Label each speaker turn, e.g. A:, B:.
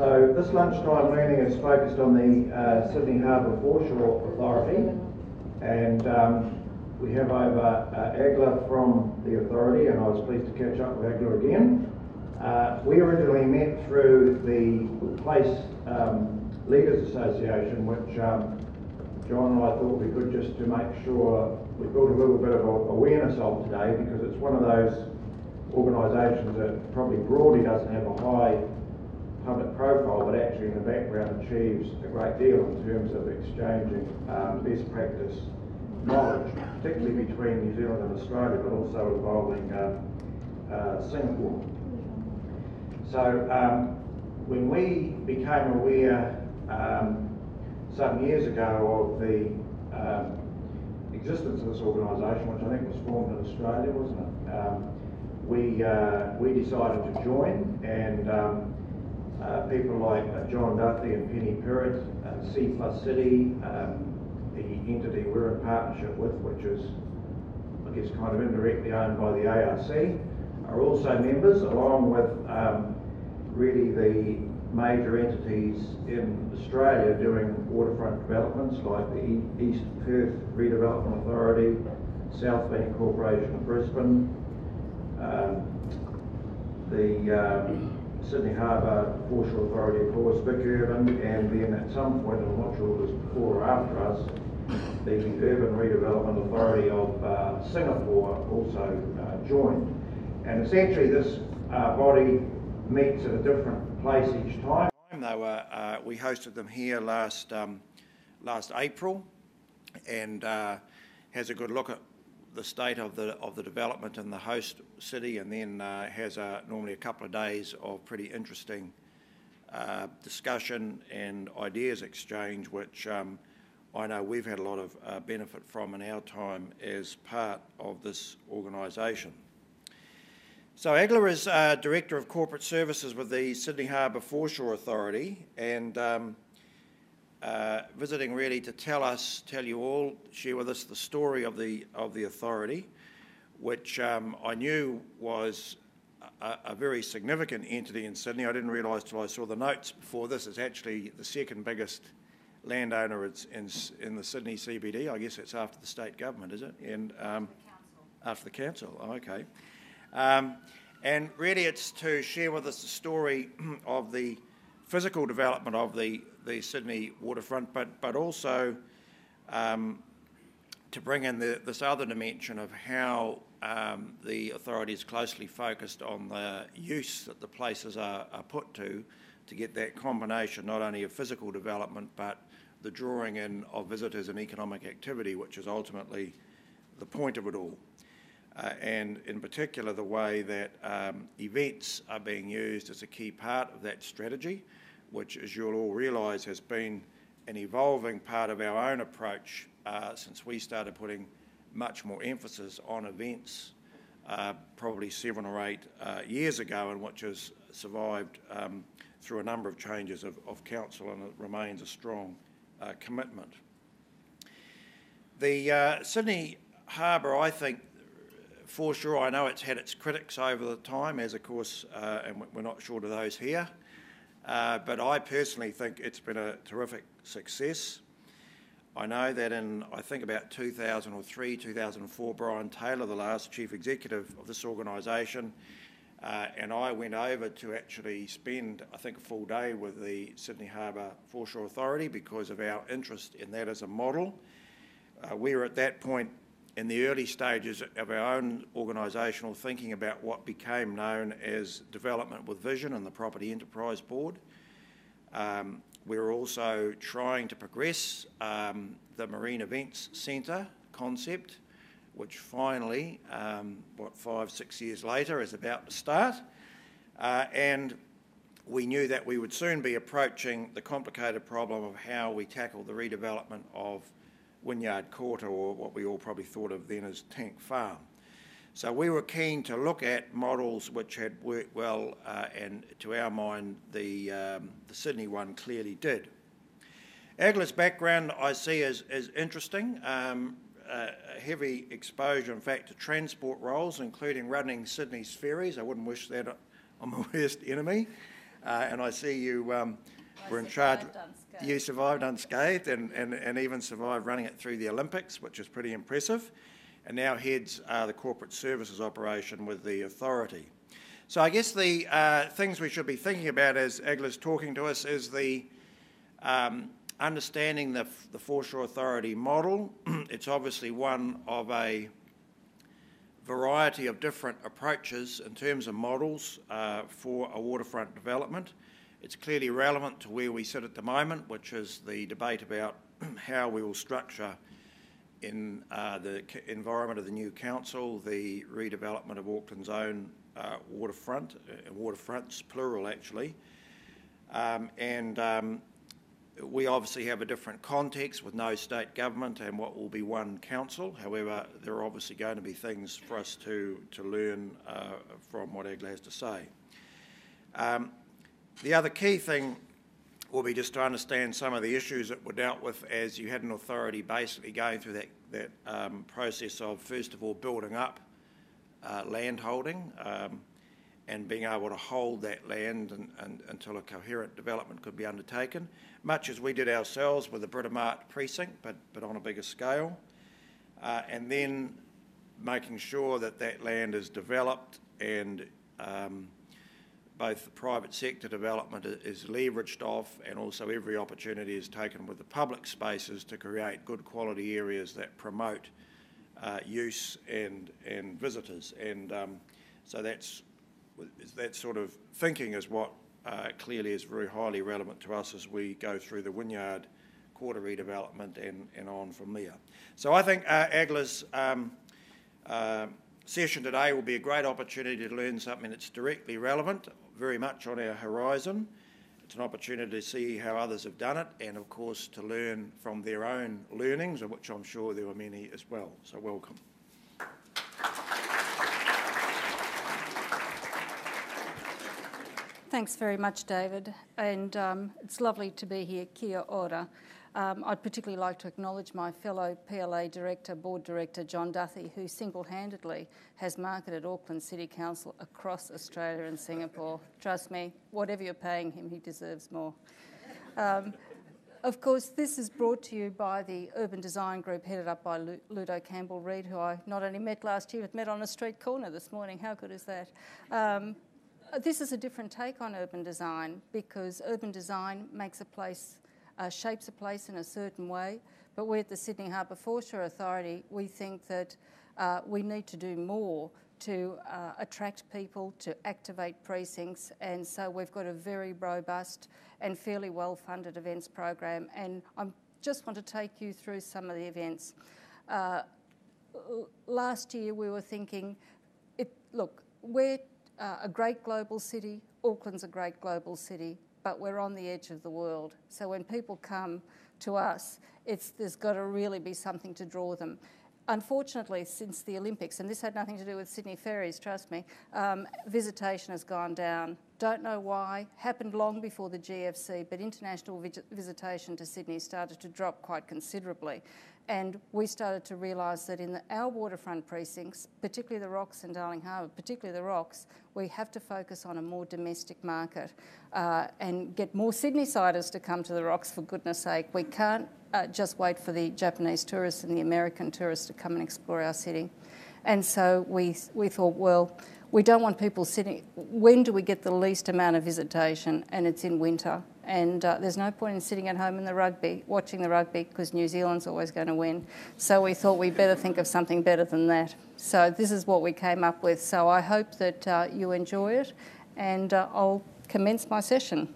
A: So this lunchtime learning is focused on the Sydney Harbour Foreshore Authority, and we have over Egle from the authority, and I was pleased to catch up with Egle again. We originally met through the Place Leaders Association, which John and I thought we could just to make sure we built a little bit of awareness of today, because it's one of those organisations that probably broadly doesn't have a high public profile, but actually in the background achieves a great deal in terms of exchanging best practice knowledge, particularly between New Zealand and Australia, but also involving Singapore. So when we became aware some years ago of the existence of this organisation, which I think was formed in Australia, wasn't it? We decided to join, and people like John Duffy and Penny Perrott, C Plus City, the entity we're in partnership with, which is, I guess, kind of indirectly owned by the ARC, are also members, along with really the major entities in Australia doing waterfront developments like the East Perth Redevelopment Authority, South Bank Corporation of Brisbane, the Sydney Harbour Foreshore Authority, of course, Vic Urban, and then at some point, I'm not sure if it was before or after us, the Urban Redevelopment Authority of Singapore also joined. And essentially this body meets at a different place each time. We hosted them here last April, and has a good look at the state of the development in the host city, and then has normally a couple of days of pretty interesting discussion and ideas exchange, which I know we've had a lot of benefit from in our time as part of this organisation. So Egle is Director of Corporate Services with the Sydney Harbour Foreshore Authority, and visiting really to tell you all, share with us the story of the authority, which I knew was a very significant entity in Sydney. I didn't realise till I saw the notes before this, it's actually the second biggest landowner in the Sydney CBD. I guess it's after the state government, is it? And after the council. Oh, okay. And really it's to share with us the story of the physical development of the Sydney waterfront, but also to bring in this other dimension of how the authority is closely focused on the use that the places are put to get that combination not only of physical development but the drawing in of visitors and economic activity, which is ultimately the point of it all. And in particular the way that events are being used as a key part of that strategy, which, as you'll all realise, has been an evolving part of our own approach since we started putting much more emphasis on events probably 7 or 8 years ago, and which has survived through a number of changes of council, and it remains a strong commitment. The Sydney Harbour, I think, foreshore, I know it's had its critics over the time, as of course, and we're not short of those here. But I personally think it's been a terrific success. I know that in, I think about 2003, 2004, Brian Taylor, the last chief executive of this organisation, and I went over to actually spend, I think, a full day with the Sydney Harbour Foreshore Authority because of our interest in that as a model. We were at that point in the early stages of our own organisational thinking about what became known as Development with Vision and the Property Enterprise Board. We were also trying to progress the Marine Events Centre concept, which finally, 5-6 years later, is about to start. And we knew that we would soon be approaching the complicated problem of how we tackle the redevelopment of Wynyard Quarter, or what we all probably thought of then as Tank Farm. So we were keen to look at models which had worked well, and to our mind the Sydney one clearly did. Egle's background I see as interesting, a heavy exposure in fact to transport roles, including running Sydney's ferries. I wouldn't wish that on my worst enemy. And I see you were in charge. You survived unscathed and even survived running it through the Olympics, which is pretty impressive, and now heads the corporate services operation with the authority. So I guess the things we should be thinking about as Egle's talking to us is the understanding the Foreshore Authority model. It's obviously one of a variety of different approaches in terms of models for a waterfront development. It's clearly relevant to where we sit at the moment, which is the debate about how we will structure in the environment of the new council the redevelopment of Auckland's own waterfront, waterfronts plural actually, we obviously have a different context with no state government and what will be one council. However, there are obviously going to be things for us to learn from what Egle has to say. The other key thing will be just to understand some of the issues that were dealt with as you had an authority basically going through that process of, first of all, building up land holding and being able to hold that land until a coherent development could be undertaken, much as we did ourselves with the Britomart precinct, but on a bigger scale. And then making sure that that land is developed and both the private sector development is leveraged off, and also every opportunity is taken with the public spaces to create good quality areas that promote use and visitors. And so that sort of thinking is what clearly is very highly relevant to us as we go through the Wynyard Quarter redevelopment and on from there. So I think Egle's session today will be a great opportunity to learn something that's directly relevant, very much on our horizon. It's an opportunity to see how others have done it and, of course, to learn from their own learnings, of which I'm sure there were many as well. So welcome.
B: Thanks very much, David, and it's lovely to be here. Kia ora. I'd particularly like to acknowledge my fellow PLA Director, Board Director John Duthie, who single-handedly has marketed Auckland City Council across Australia and Singapore. Trust me, whatever you're paying him, he deserves more. Of course, this is brought to you by the Urban Design Group headed up by Ludo Campbell-Reid, who I not only met last year, but met on a street corner this morning. How good is that? This is a different take on urban design because urban design makes a place, shapes a place in a certain way, but we at the Sydney Harbour Foreshore Authority, we think that we need to do more to attract people, to activate precincts, and so we've got a very robust and fairly well-funded events program, and I just want to take you through some of the events. Last year we were thinking, look, we're a great global city, Auckland's a great global city, but we're on the edge of the world. So when people come to us, there's got to really be something to draw them. Unfortunately, since the Olympics, and this had nothing to do with Sydney ferries, trust me, visitation has gone down. Don't know why, happened long before the GFC, but international visitation to Sydney started to drop quite considerably. And we started to realise that in our waterfront precincts, particularly the Rocks and Darling Harbour, particularly the Rocks, we have to focus on a more domestic market and get more Sydney-siders to come to the Rocks, for goodness sake. We can't just wait for the Japanese tourists and the American tourists to come and explore our city. And so we thought, well, we don't want people sitting... When do we get the least amount of visitation? And it's in winter. And there's no point in sitting at home in the rugby, watching the rugby, because New Zealand's always going to win. So we thought we'd better think of something better than that. So this is what we came up with. So I hope that you enjoy it, and I'll commence my session.